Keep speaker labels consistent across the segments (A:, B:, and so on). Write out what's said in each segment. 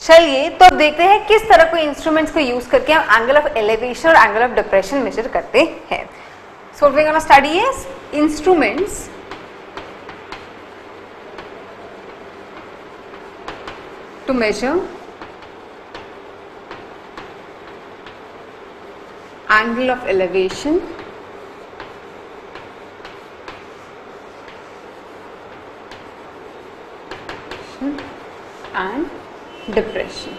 A: चलिए तो अब देखते हैं किस तरह के इंस्ट्रूमेंट्स को यूज करके हम एंगल ऑफ एलिवेशन और एंगल ऑफ डिप्रेशन मेजर करते हैं। So we gonna study is instruments to measure angle of elevation and depression.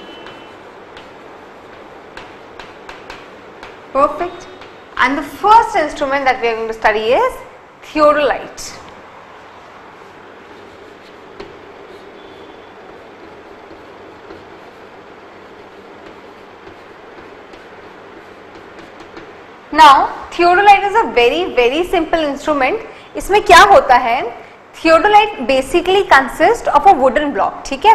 A: Perfect. And the first instrument that we are going to study is theodolite. Now, theodolite is a very simple instrument. इसमें क्या होता है, theodolite basically consists of a wooden block, ठीक है।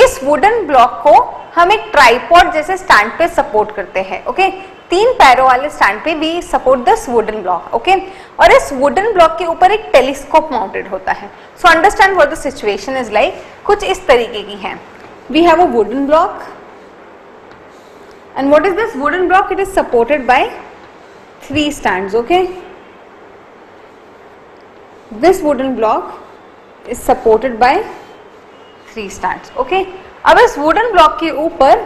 A: इस wooden block को हम एक ट्राइपॉड जैसे स्टैंड पे सपोर्ट करते हैं, ओके। 3 पैरों वाले स्टैंड पे भी support this wooden block, okay. और इस वुडन ब्लॉक के ऊपर एक टेलीस्कोप माउंटेड होता है। So understand what the situation is like, कुछ इस तरीके की है। We have a wooden block and what is this wooden block, it is supported by 3 stands, okay. This wooden block is supported by 3 stands, okay. अब इस wooden block के ऊपर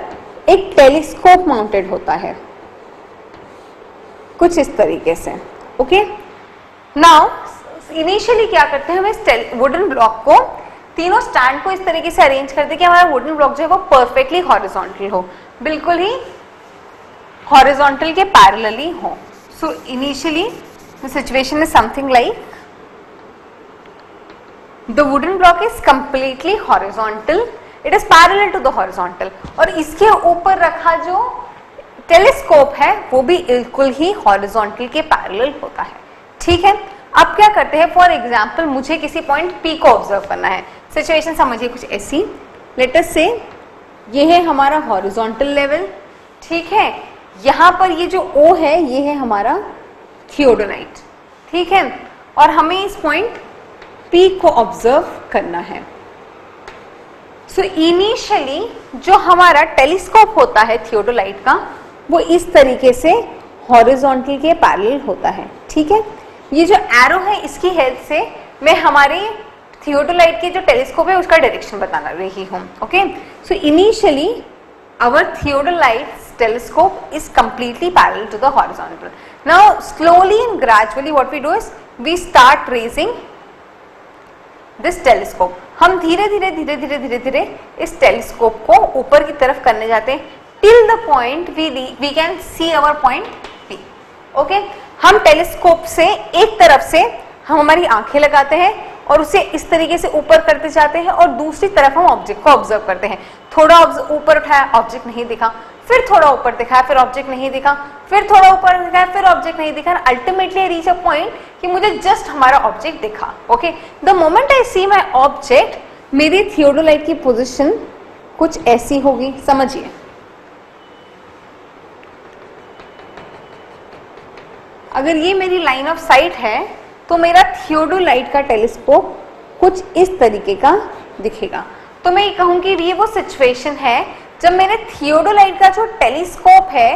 A: एक टेलीस्कोप माउंटेड होता है कुछ इस तरीके से, ओके। नाउ इनिशियली क्या करते हैं, हम इस वुडन ब्लॉक को, तीनों स्टैंड को इस तरीके से अरेंज करते हैं कि हमारा वुडन ब्लॉक जो है वो परफेक्टली हॉरिजॉन्टल हो, बिल्कुल ही हॉरिजॉन्टल के पैरेलली हो। So initially the situation is something like the wooden block is completely horizontal, it is parallel to the horizontal, और इसके ऊपर रखा जो टेलीस्कोप है वो भी बिल्कुल ही हॉरिजॉन्टल के पैरेलल होता है, ठीक है। अब क्या करते हैं, फॉर एग्जाम्पल मुझे किसी पॉइंट P को ऑब्जर्व करना है। सिचुएशन समझिए कुछ ऐसी, लेट अस से ये है हमारा हॉरिजॉन्टल लेवल, ठीक है। यहाँ पर ये जो O है ये है हमारा थियोडोलाइट, ठीक है। और हमें इस पॉइंट P को ऑब्जर्व करना है। सो इनिशियली जो हमारा टेलीस्कोप होता है थियोडोलाइट का, वो इस तरीके से हॉरिजॉन्टल के पैरेलल होता है, ठीक है। ये जो एरो है इसकी हेल्प से मैं हमारे थियोडोलाइट के जो टेलीस्कोप है उसका डायरेक्शन बता रही हूँ, okay. So initially our theodolite's telescope is completely parallel to the horizontal. Now slowly and gradually what we do is we start raising this telescope. हम धीरे धीरे इस टेलीस्कोप को ऊपर की तरफ करने जाते हैं till the point we can see our point P, okay? हम टेलीस्कोप से एक तरफ से हम हमारी आंखें लगाते हैं और उसे इस तरीके से ऊपर करते जाते हैं और दूसरी तरफ हम ऑब्जेक्ट को ऑब्जर्व करते हैं। थोड़ा ऊपर उठाया, ऑब्जेक्ट नहीं दिखा, फिर थोड़ा ऊपर दिखाया, फिर ऑब्जेक्ट नहीं दिखा, फिर थोड़ा ऊपर दिखाया, फिर ऑब्जेक्ट नहीं दिखा। अल्टीमेटली रीच अ पॉइंट कि मुझे जस्ट हमारा ऑब्जेक्ट दिखा, okay. The moment I see my object, मेरी थियोडोलाइट की पोजिशन कुछ ऐसी होगी, समझिए। अगर ये मेरी लाइन ऑफ साइट है तो मेरा थियोडोलाइट का टेलीस्कोप कुछ इस तरीके का दिखेगा। तो मैं ये कहूँगी ये वो सिचुएशन है जब मेरे थियोडोलाइट का जो टेलीस्कोप है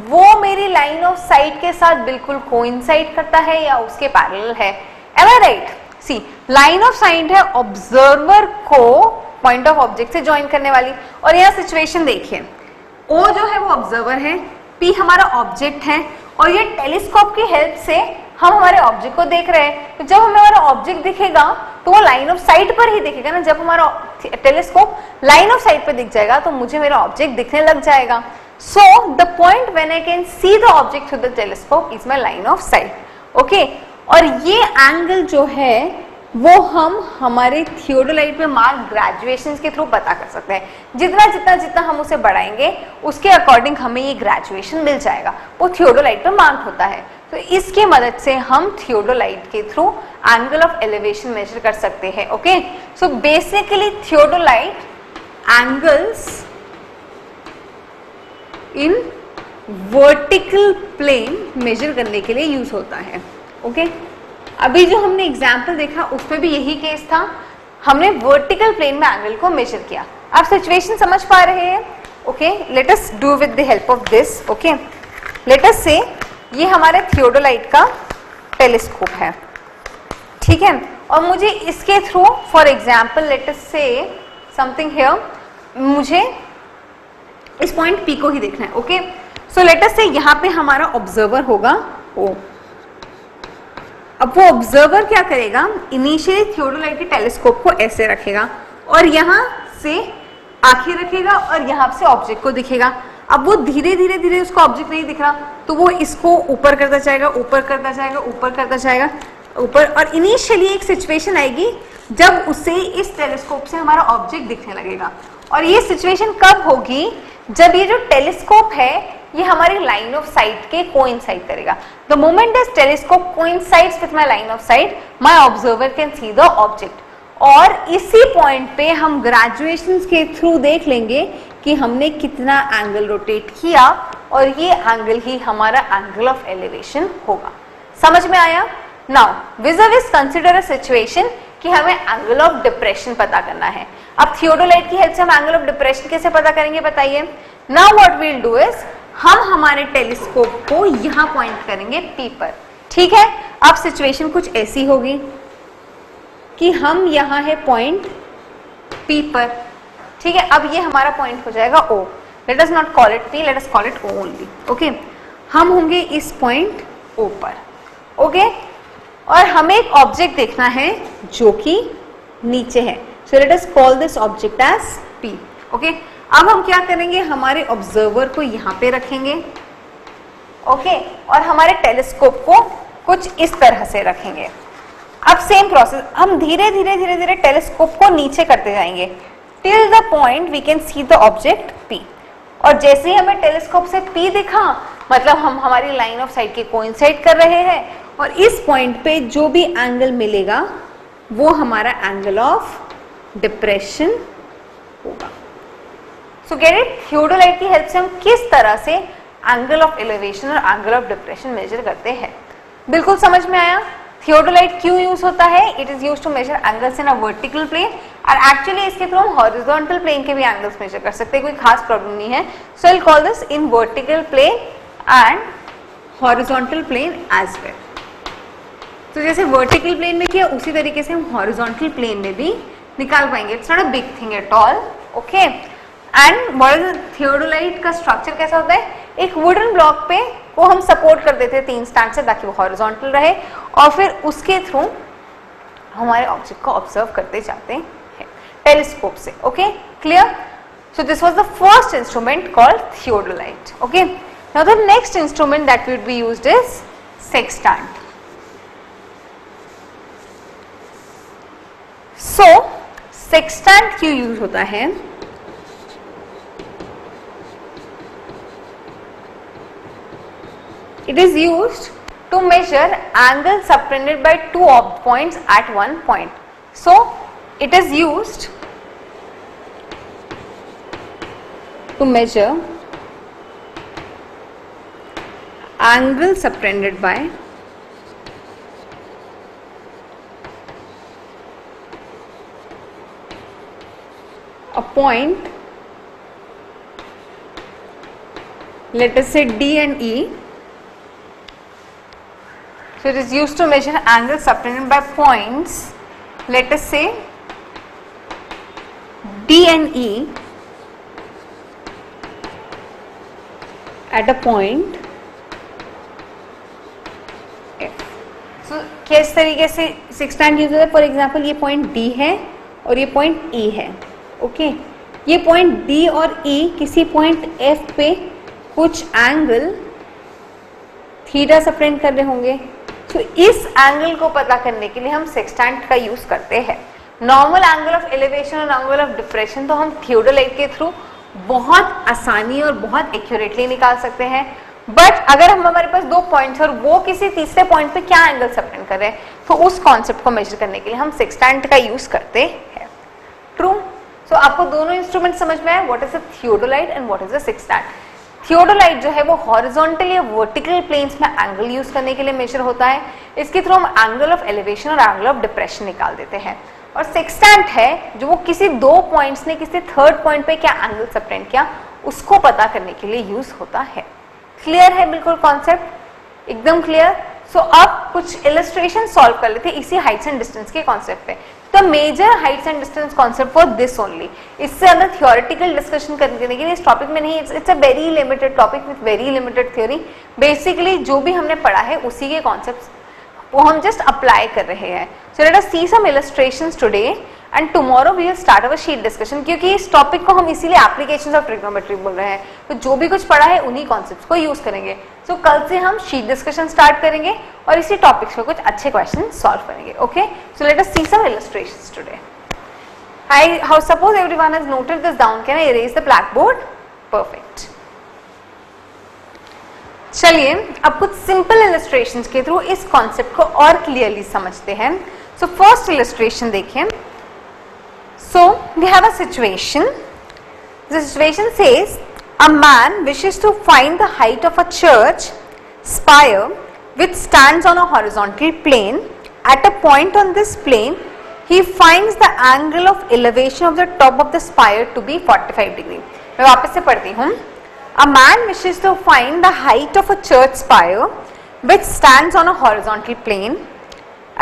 A: वो मेरी लाइन ऑफ साइट के साथ बिल्कुल कोइंसाइड करता है या उसके पैरेलल है। Am I right? See, line of sight है ऑब्जर्वर को पॉइंट ऑफ ऑब्जेक्ट से ज्वाइन करने वाली, और यहाँ सिचुएशन देखिए, ओ जो है वो ऑब्जर्वर है, पी हमारा ऑब्जेक्ट है, और ये टेलीस्कोप की हेल्प से हम हमारे ऑब्जेक्ट को देख रहे हैं। तो जब हमें हमारा ऑब्जेक्ट दिखेगा तो वो लाइन ऑफ साइट पर ही दिखेगा ना। जब हमारा टेलीस्कोप लाइन ऑफ साइट पर दिख जाएगा तो मुझे मेरा ऑब्जेक्ट दिखने लग जाएगा। So the point when I can see the object through the telescope is my line of site, okay. और ये एंगल जो है वो हम हमारे थियोडोलाइट पे मार्क ग्रेजुएशंस के थ्रू पता कर सकते हैं। जितना हम उसे बढ़ाएंगे उसके अकॉर्डिंग हमें ये ग्रेजुएशन मिल जाएगा, वो थियोडोलाइट पे मार्क होता है। तो इसके मदद से हम थियोडोलाइट के through angle of elevation measure कर सकते हैं, okay. So basically theodolite angles in vertical plane measure करने के लिए यूज होता है, ओके। अभी जो हमने एग्जाम्पल देखा उसमें भी यही केस था, हमने वर्टिकल प्लेन में एंगल को मेजर किया। आप सिचुएशन समझ पा रहे हैं? Okay, let us do with the help of this. Okay, let us से ये हमारे थियोडोलाइट का टेलीस्कोप है, ठीक है, और मुझे इसके through for example let us से समथिंग हियर, मुझे इस पॉइंट पी को ही देखना है. ओके, सो लेट अस से यहाँ पे हमारा ऑब्जर्वर होगा ओ. अब वो ऑब्जर्वर क्या करेगा, इनिशियली थियोडोलाइट के टेलीस्कोप को ऐसे रखेगा और यहाँ से आंखें रखेगा और यहाँ से ऑब्जेक्ट को दिखेगा. अब वो धीरे धीरे धीरे उसको ऑब्जेक्ट नहीं दिख रहा तो वो इसको ऊपर करता जाएगा, ऊपर करता जाएगा, ऊपर करता जाएगा, ऊपर, और इनिशियली एक सिचुएशन आएगी जब उसे इस टेलीस्कोप से हमारा ऑब्जेक्ट दिखने लगेगा. और ये सिचुएशन कब होगी, जब ये जो टेलीस्कोप है ये हमारी लाइन ऑफ साइट के कोइंसाइड करेगा. The moment this telescope coincides with my line of site, my observer can see the object. और इसी पॉइंट पे हम ग्रेजुएशंस के थ्रू देख लेंगे कि हमने कितना एंगल रोटेट किया और ये एंगल ही हमारा एंगल ऑफ एलिवेशन होगा. समझ में आया? नाउ विज़ कंसिडर अ सिचुएशन कि हमें एंगल ऑफ डिप्रेशन पता करना है. अब थियोडोलाइट की हेल्प से हम एंगल ऑफ डिप्रेशन कैसे पता करेंगे बताइए. Now what we will do is, हम हमारे टेलीस्कोप को यहां पॉइंट करेंगे पी पर, ठीक है. अब सिचुएशन कुछ ऐसी होगी कि हम यहां है पॉइंट पी पर, ठीक है. अब ये हमारा पॉइंट हो जाएगा O. Let us not call it P, let us call it O only. Okay, हम होंगे इस पॉइंट ओ पर. ओके, और हमें एक ऑब्जेक्ट देखना है जो कि नीचे है. So let us call this object as P. Okay, अब हम क्या करेंगे, हमारे ऑब्जर्वर को यहाँ पे रखेंगे. ओके, और हमारे टेलीस्कोप को कुछ इस तरह से रखेंगे. अब सेम प्रोसेस, हम धीरे धीरे धीरे धीरे टेलीस्कोप को नीचे करते जाएंगे till the point we can see the object P. और जैसे ही हमें टेलीस्कोप से पी दिखा, मतलब हम हमारी लाइन ऑफ साइट के कोइंसाइड कर रहे हैं, और इस पॉइंट पे जो भी एंगल मिलेगा वो हमारा एंगल ऑफ डिप्रेशन होगा. सो गेट इट, थियोडोलाइट की हेल्प से हम किस तरह से एंगल ऑफ एलिवेशन और एंगल ऑफ डिप्रेशन मेजर करते हैं. बिल्कुल समझ में आया. थियोडोलाइट क्यों यूज होता है, it is use to measure angles in a vertical plane, और एक्चुअली इसके थ्रू हम हॉरिजॉन्टल प्लेन के भी एंगल्स मेजर कर सकते हैं, कोई खास प्रॉब्लम नहीं है. So I call this in vertical plane and horizontal plane as well. तो जैसे वर्टिकल प्लेन में किया उसी तरीके से हम हॉरिजॉन्टल प्लेन में भी निकाल पाएंगे. It's not a big thing at all. Okay, and theodolite का स्ट्रक्चर कैसा होता है, एक वुडन ब्लॉक पे को हम सपोर्ट कर देते हैं 3 स्टैंड से ताकि वो हॉरिजॉन्टल रहे, और फिर उसके थ्रू हमारे ऑब्जेक्ट को ऑब्जर्व करते जाते हैं टेलीस्कोप से. Okay, clear. So this was the first instrument called theodolite. Okay, now the next instrument that would be used is sextant. So sextant क्यों यूज होता है, it is used to measure angle subtended by 2 points at one point. So it is used to measure angle subtended by a point, let us say D and E. So it is used to measure angles subtended by points, let us say D and E at a point F. So किस तरीके से sextant use होता है, for example ये point D है और ये point E है. ओके, ये पॉइंट D और E किसी पॉइंट F पे कुछ एंगल थीटा सबटेंड कर रहे होंगे. तो इस एंगल को पता करने के लिए हम सेक्सटेंट का यूज करते हैं. नॉर्मल एंगल ऑफ एलिवेशन और एंगल ऑफ डिप्रेशन तो हम थियोडोलाइट के थ्रू बहुत आसानी और बहुत एक्यूरेटली निकाल सकते हैं. बट अगर हम हमारे पास 2 पॉइंट्स और वो किसी तीसरे पॉइंट पे क्या एंगल सबटेंड कर रहे हैं, तो उस कॉन्सेप्ट को मेजर करने के लिए हम सेक्सटेंट का यूज करते हैं. ट्रू. सो आपको दोनों इंस्ट्रूमेंट समझ में आए, what is a theodolite and what is a sextant. Theodolite जो है वो हॉरिजॉन्टल या वर्टिकल प्लेन्स में एंगल यूज करने के लिए मेजर होता है. इसके थ्रू हम एंगल ऑफ एलिवेशन और एंगल ऑफ डिप्रेशन निकाल देते हैं. और सेक्सटेंट है जो वो किसी दो पॉइंट्स ने किसी थर्ड पॉइंट पे क्या एंगल सबटेंड किया उसको पता करने के लिए यूज होता है। क्लियर है बिल्कुल कॉन्सेप्ट, एकदम क्लियर। सो अब कुछ इलस्ट्रेशन सॉल्व कर लेते इसी हाइट्स एंड डिस्टेंस के कॉन्सेप्ट पे। तो measure heights and distance concept for this only, इससे अगर थियोरेटिकल डिस्कशन करने के लिए इस टॉपिक में नहीं, it's a very limited topic with very limited theory. Basically जो भी हमने पढ़ा है उसी के कॉन्सेप्ट्स वो हम जस्ट अप्लाई कर रहे हैं। So let us see some illustrations today and tomorrow we will start our sheet discussion, क्योंकि इस टॉपिक को हम इसीलिए एप्लीकेशंस ऑफ ट्रिग्नोमेट्री बोल रहे हैं। तो जो भी कुछ पढ़ा है उन्हीं कॉन्सेप्ट्स को यूज करेंगे। सो कल से हम शीट डिस्कशन स्टार्ट करेंगे और इसी टॉपिक्स पे कुछ अच्छे क्वेश्चन सॉल्व करेंगे। Okay, so let us see some illustrations today. I how suppose everyone has noted this down, can I erase the blackboard? Perfect. चलिए अब कुछ सिंपल इलस्ट्रेशंस के थ्रू इस कॉन्सेप्ट को और क्लियरली समझते हैं। सो फर्स्ट इलस्ट्रेशन देखें। So we have a situation. The situation says a man wishes to find the height of a church spire which stands on a horizontal plane. At a point on this plane, he finds the angle of elevation of the top of the spire to be 45 degree. मैं वापस से पढ़ती हूँ। A man wishes to find the height of a church spire which stands on a horizontal plane.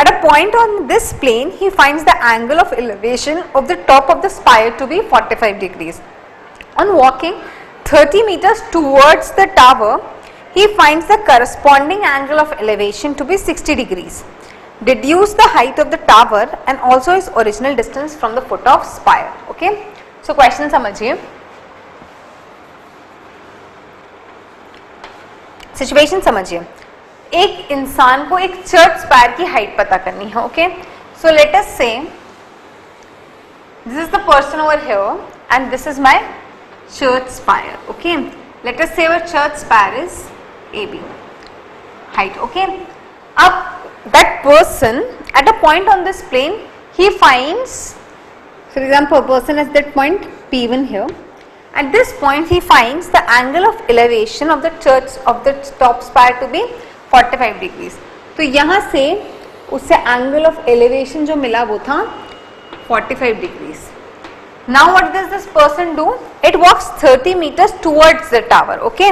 A: At a point on this plane, he finds the angle of elevation of the top of the spire to be 45 degrees. On walking 30 meters towards the tower, he finds the corresponding angle of elevation to be 60 degrees. Deduce the height of the tower and also its original distance from the foot of spire. Okay? So question समझिए। Situation समझिए। एक इंसान को एक church spire की height पता करनी है। Okay, so let us say this is the person over here and this is my church spire. Okay, let us say our church spire is AB height. Okay, अब that person at a point on this plane he finds, for example person is that point P1 here. At this point he finds the angle of elevation of the church of the top spire to be 45 degrees. तो यहाँ से उससे angle of elevation जो मिला वो था 45 degrees. Now what does this person do? It walks 30 meters towards the tower. Okay,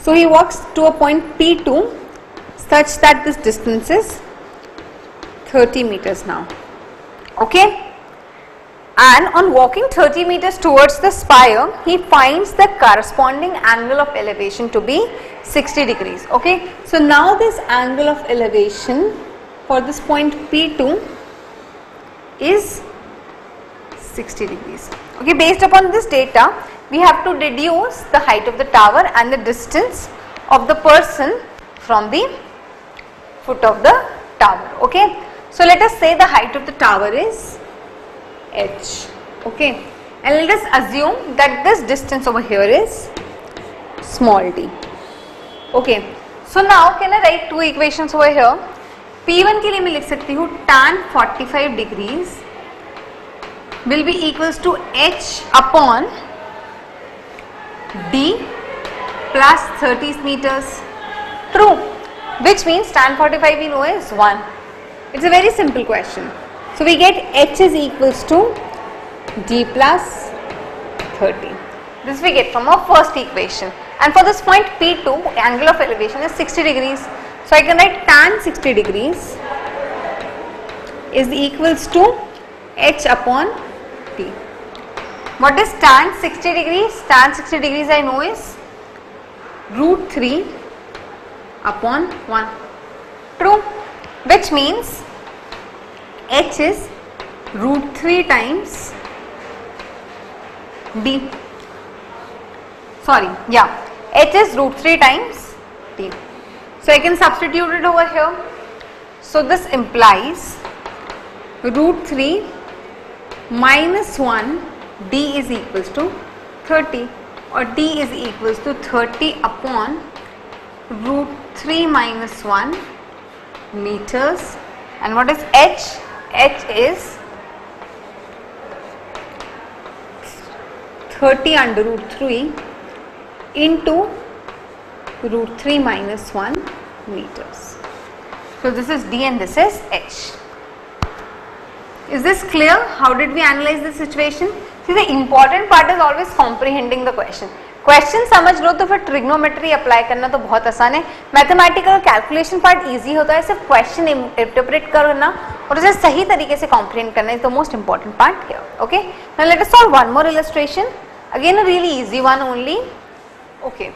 A: so he walks to a point P2 such that this distance is 30 meters now. Okay, and on walking 30 meters towards the spire, he finds the corresponding angle of elevation to be 60 degrees. Okay, so now this angle of elevation for this point P2 is 60 degrees. Okay, based upon this data, we have to deduce the height of the tower and the distance of the person from the foot of the tower. Okay, so let us say the height of the tower is H. Okay, and let us assume that this distance over here is small d. Okay, so now can I write two equations over here? P1 के लिए मैं लिख सकती हूँ tan 45 degrees will be equals to H upon D plus 30 meters. True, which means tan 45 we know is 1. It's a very simple question. So we get H is equals to D plus 30. This we get from our first equation. And for this point P2, angle of elevation is 60 degrees. So I can write tan 60 degrees is equals to H upon D. What is tan 60 degrees? Tan 60 degrees I know is root 3 upon 1. True, which means H is root 3 times D. Sorry, yeah, H is root 3 times D. So I can substitute it over here. So this implies root 3 minus 1 D is equals to 30, or D is equals to 30 upon root 3 minus 1 meters. And what is H? H is 30 under root 3 into root 3 minus 1 meters. So this is D and this is H. Is this clear? How did we analyze this situation? See, the important part is always comprehending the question. Question समझ लो तो फिर trigonometry apply करना तो बहुत आसान है. Mathematical calculation part easy होता है, सिर्फ क्वेश्चन इंटरप्रेट करना और उसे सही तरीके से कॉम्प्रिहेंड करना is the most important part here. Okay, now let us solve one more illustration, again a really easy one only. Okay,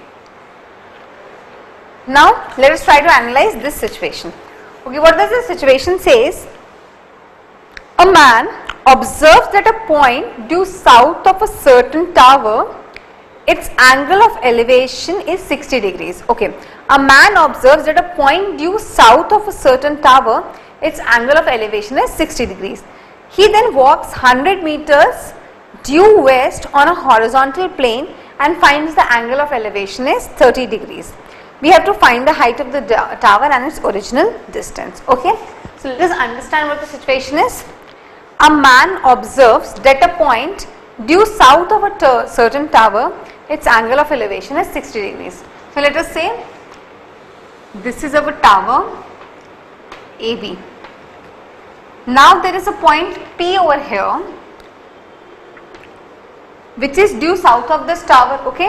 A: now let us try to analyze this situation. Okay, what does this situation says? A man observes that a point due south of a certain tower, its angle of elevation is 60 degrees. Okay, a man observes that a point due south of a certain tower, its angle of elevation is 60 degrees. He then walks 100 meters due west on a horizontal plane and finds the angle of elevation is 30 degrees. We have to find the height of the tower and its original distance. Okay, so let us understand what the situation is. A man observes that a point due south of a certain tower, its angle of elevation is 60 degrees. So let us say this is our tower AB. Now there is a point P over here which is due south of this tower. Okay,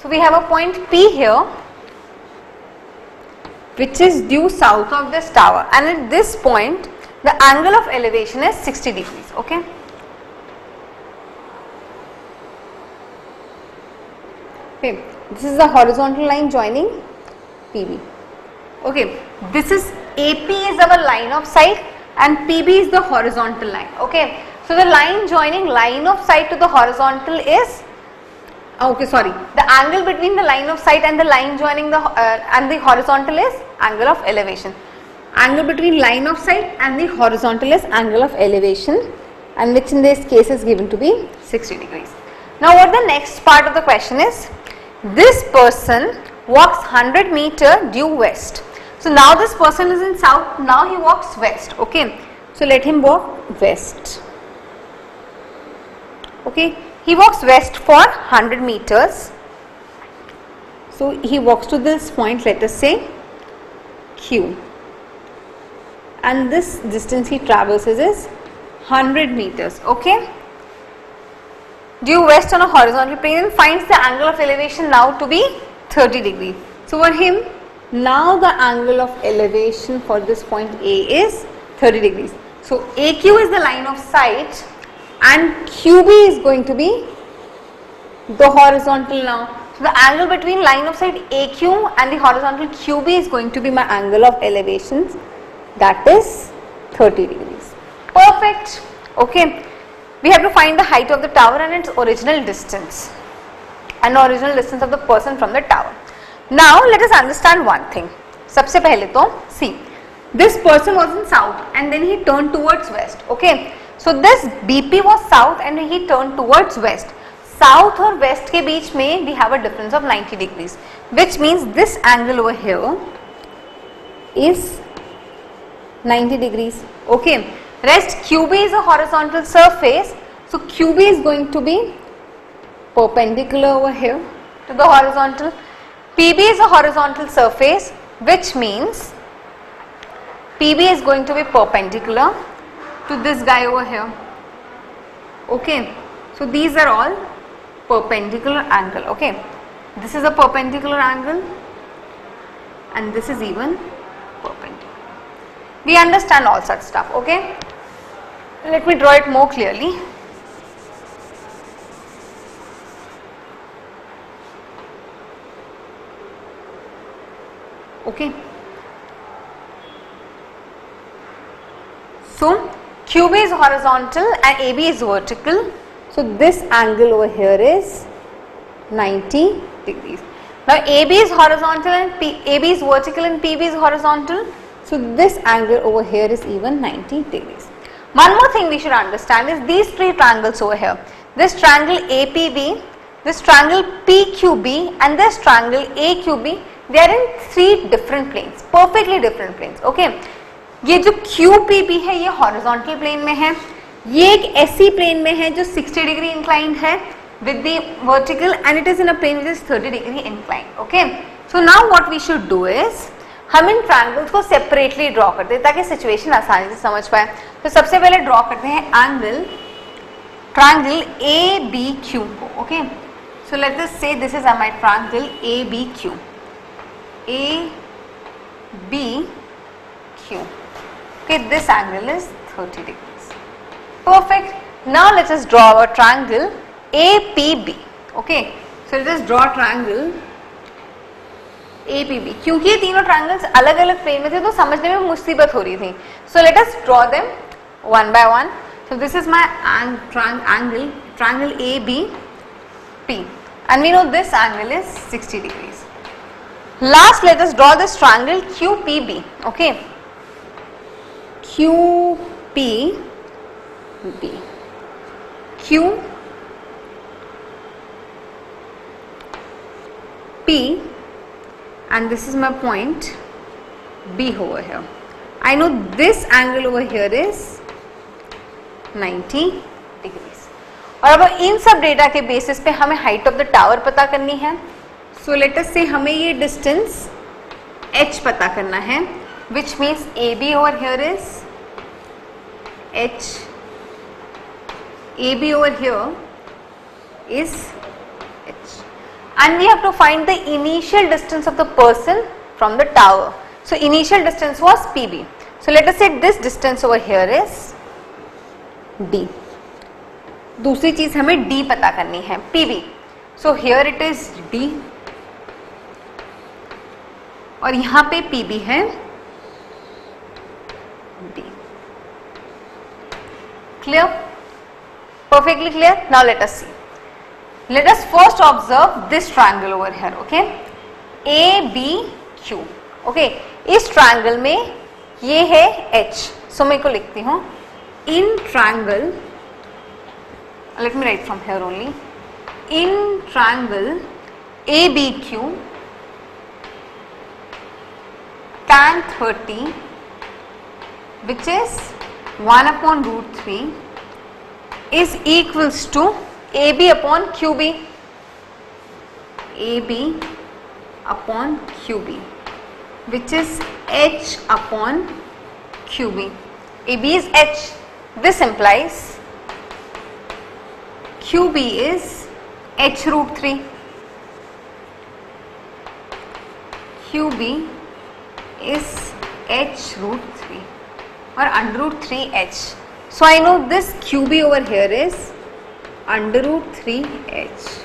A: so we have a point P here which is due south of this tower, and at this point the angle of elevation is 60 degrees. Okay, okay, this is the horizontal line joining PB. Okay, this is AP is our line of sight and PB is the horizontal line. Okay, so the line joining line of sight to the horizontal is okay, sorry, the angle between the line of sight and the line joining the and the horizontal is angle of elevation. Angle between line of sight and the horizontal is angle of elevation, and which in this case is given to be 60 degrees. Now what the next part of the question is, this person walks 100 meter due west. So now this person is in south, now he walks west. Okay, so let him walk west. Okay, he walks west for 100 meters. So he walks to this point, let us say Q, and this distance he traverses is 100 meters. Okay, due west on a horizontal plane and finds the angle of elevation now to be 30 degrees. So for him now the angle of elevation for this point A is 30 degrees. So AQ is the line of sight and QB is going to be the horizontal now. So the angle between line of sight AQ and the horizontal QB is going to be my angle of elevations, that is 30 degrees. Perfect. Okay, we have to find the height of the tower and its original distance of the person from the tower. Now let us understand one thing. सबसे पहले तो see, this person was in south and then he turned towards west. Okay, so this BP was south and he turned towards west. South और west के बीच में we have a difference of 90 degrees, which means this angle over here is 90 degrees. Okay, rest QB is a horizontal surface, so QB is going to be perpendicular over here to the horizontal. PB is a horizontal surface, which means PB is going to be perpendicular to this guy over here. Okay, so these are all perpendicular angle. Okay, this is a perpendicular angle and this is even perpendicular. We understand all such stuff. Okay, let me draw it more clearly. Okay, so QB is horizontal and AB is vertical. So this angle over here is 90 degrees. Now AB is horizontal and AB is vertical and PB is horizontal. So this angle over here is even 90 degrees. One more thing we should understand is these three triangles over here. This triangle APB, this triangle PQB and this triangle AQB, they are in three different planes, perfectly different planes. Okay, ये जो QPB है ये horizontal plane में है, ये एक ऐसी plane में है जो 60 degree inclined है with the vertical, and it is in a plane which is 30 degree inclined. Okay, so now what we should do is हम इन ट्रायंगल्स को सेपरेटली ड्रॉ करते हैं ताकि सिचुएशन आसानी से समझ पाए। तो सबसे पहले ड्रॉ करते हैं ट्रायंगल ए बी क्यू को। Okay, so let us say this is my triangle A B Q, A B Q. Okay, this angle is 30 degrees. Perfect. Now let us draw a triangle APB. Okay, so let us draw a triangle APB. क्योंकि ये तीनों triangles अलग अलग plane में थे तो समझने में मुसीबत हो रही थी। So let us draw them one by one. So this is my triangle ABP, and we know this angle is 60 degrees. Last, let us draw this triangle QPB. Okay, QPB, QP, and this is my point B over here. I know this angle over here is 90 degrees. और अब इन सब data के basis पे हमें height of the tower पता करनी है। So let us से हमें ये डिस्टेंस h पता करना है, which means AB over here is h, AB over here is h, and we have to find the initial distance of the person from the tower. So initial distance was PB. So let us say this distance over here is D. दूसरी चीज हमें D पता करनी है, PB. So here it is D, और यहां पे PB है D. Clear? Perfectly clear? Now let us see. Let us first observe this triangle over here. Okay, ABQ. Okay, इस ट्रायंगल में ये है H. So मैं को लिखती हूँ in triangle, let me write from here only, in triangle ABQ tan 30, which is 1 upon root 3, is equals to AB upon QB, AB upon QB, which is H upon QB. AB is H. This implies QB is H root 3. QB is H root 3 or under root 3H. So I know this QB over here is under root 3H,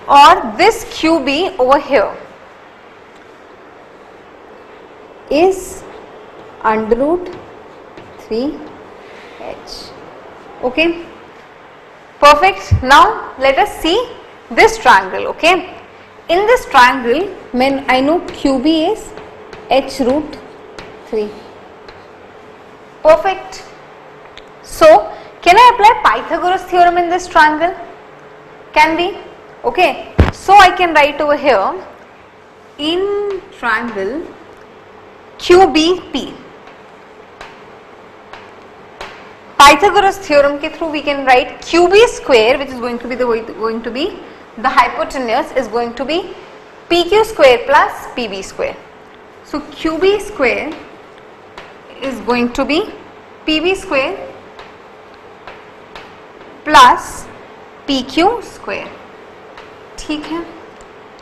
A: or this QB over here is under root 3H. Okay, perfect. Now let us see this triangle. Okay, in this triangle when I know QB is H root 3. Perfect. So can I apply Pythagoras theorem in this triangle? Can we? Okay, so I can write over here in triangle QBP, Pythagoras theorem के through we can write QB square, which is going to be the hypotenuse is going to be PQ square plus PB square. So QB square is going to be PB square plus PQ square. ठीक है,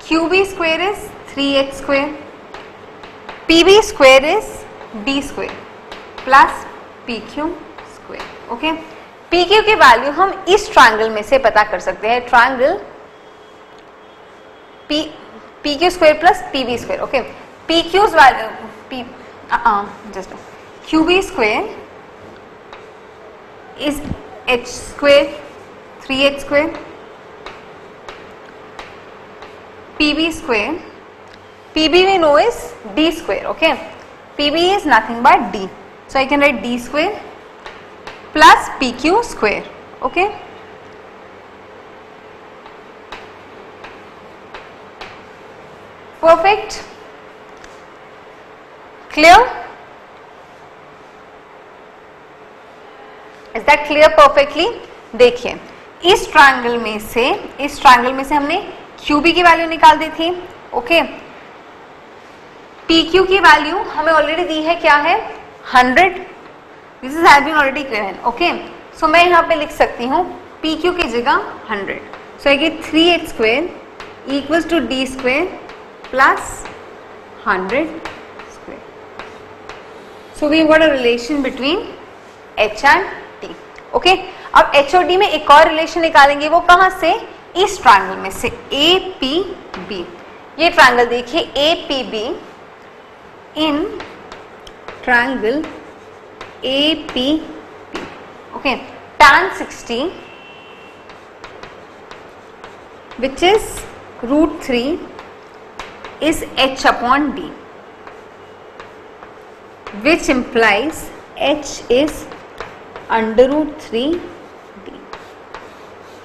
A: QB square is 3H square, PB square is D square plus PQ square. Okay, PQ की value हम इस triangle में से पता कर सकते हैं, triangle PQ square plus PB square. Okay, PQ's value just QB square is H square 3H square, PB square, PB we know is D square. Okay, PB is nothing but D, so I can write D square plus PQ square. Okay, perfect. Clear? Is that clear perfectly? देखिए, इस triangle में से हमने QB की value निकाल दी थी. Okay, PQ की वैल्यू हमें ऑलरेडी दी है, क्या है 100, this is has been already given, okay. So मैं यहाँ पे लिख सकती हूँ PQ की जगह 100, so I get 3h square equals to d square plus 100 square. So we got a relation between H and D, okay. अब H और D में एक और रिलेशन निकालेंगे, वो कहाँ से, इस ट्रायंगल में से APB। ये ट्रायंगल देखिए APB, in triangle APB, okay, tan 60 which is √3 is H upon D, which implies H is √3D,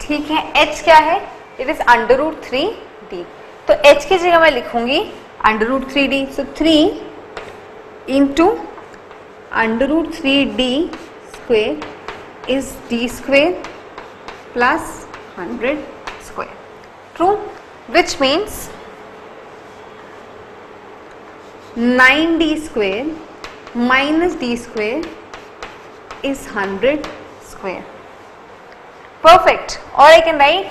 A: ठीक है। H क्या है, इट इज √3D, तो H की जगह मैं लिखूंगी √3D, so 3 into √3D square is D square plus 100 square, true, which means 9D square minus D square is 100 square, perfect, or I can write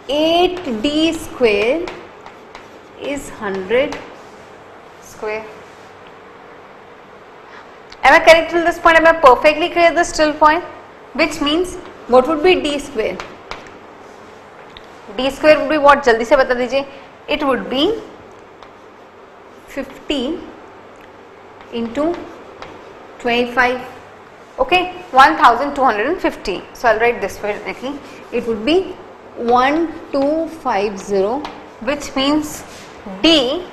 A: 8D square is 100 square. Am I correct till this point? Am I perfectly clear this till point? Which means what would be D square? D square would be what? जल्दी से बता दीजिए, it would be 50 into 25, okay, 1250. So I'll write this way directly. It would be 1250, which means D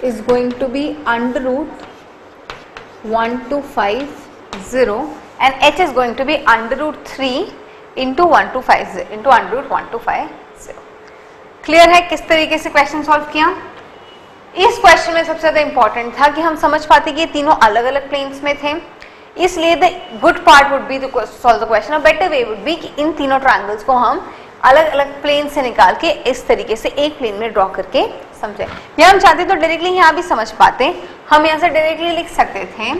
A: is going to be √1250 and H is going to be √3 into 1250 into √1250. Clear है किस तरीके से question solve किया? इस question में सबसे ज्यादा important था कि हम समझ पाते कि ये तीनों अलग अलग प्लेन्स में थे, इसलिए the good part would be to solve the question. A better way would be कि इन तीनों ट्रायंगल्स को हम अलग अलग प्लेन से निकाल के इस तरीके से एक प्लेन में ड्रॉ करके समझे। या हम चाहते तो डायरेक्टली यहाँ भी समझ पाते, हम यहाँ से डायरेक्टली लिख सकते थे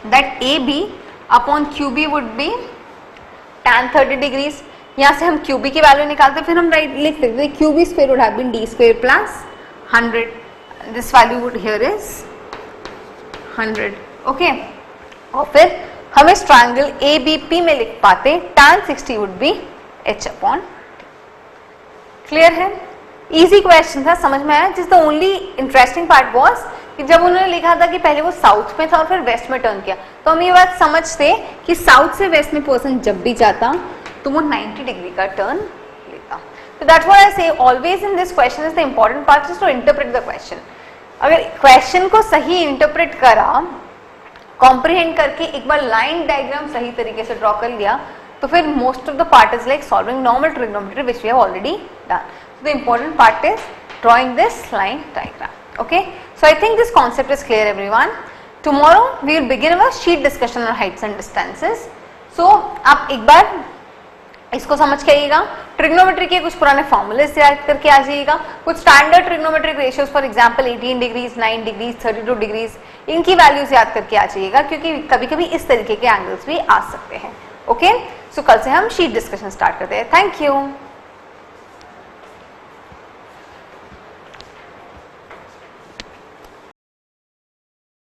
A: that AB upon QB would be tan 30 degrees. यहाँ से हम QB की वैल्यू निकालते, फिर हम राइट लिख सकते थे QB square would have been D square plus 100, this value would here is 100, okay। और फिर हम इस ट्रायंगल ABP में लिख पाते tan 60 would be H upon, clear है? इजी क्वेश्चन था, समझ में आया? जिस the only interesting part was कि जब उन्होंने लिखा था कि पहले वो साउथ में था और फिर वेस्ट में टर्न किया, तो हम ये बात समझते कि साउथ से वेस्ट में पर्सन जब भी जाता तो वो 90 डिग्री का टर्न लेता। So that's what I say always in this question is the important part is to interpret the question. अगर क्वेश्चन को सही इंटरप्रेट करा, कॉम्प्रिहेंड करके एक बार लाइन डायग्राम सही तरीके से ड्रॉ कर लिया, तो फिर most of the part is like solving normal trigonometry which we have already done. So the important part is drawing this line diagram. Okay, so I think this concept is clear everyone. Tomorrow we will begin our sheet discussion on heights and distances. So आप एक बार इसको समझ के आइएगा, trigonometry के कुछ पुराने formulas याद करके आ जाइएगा, कुछ standard trigonometric ratios for example 18 degrees, 9 degrees, 32 degrees, इनकी वैल्यूज याद करके आ जाइएगा, क्योंकि कभी कभी इस तरीके के एंगल्स भी आ सकते हैं। ओके, सो कल से हम शीट डिस्कशन स्टार्ट करते हैं। Thank you.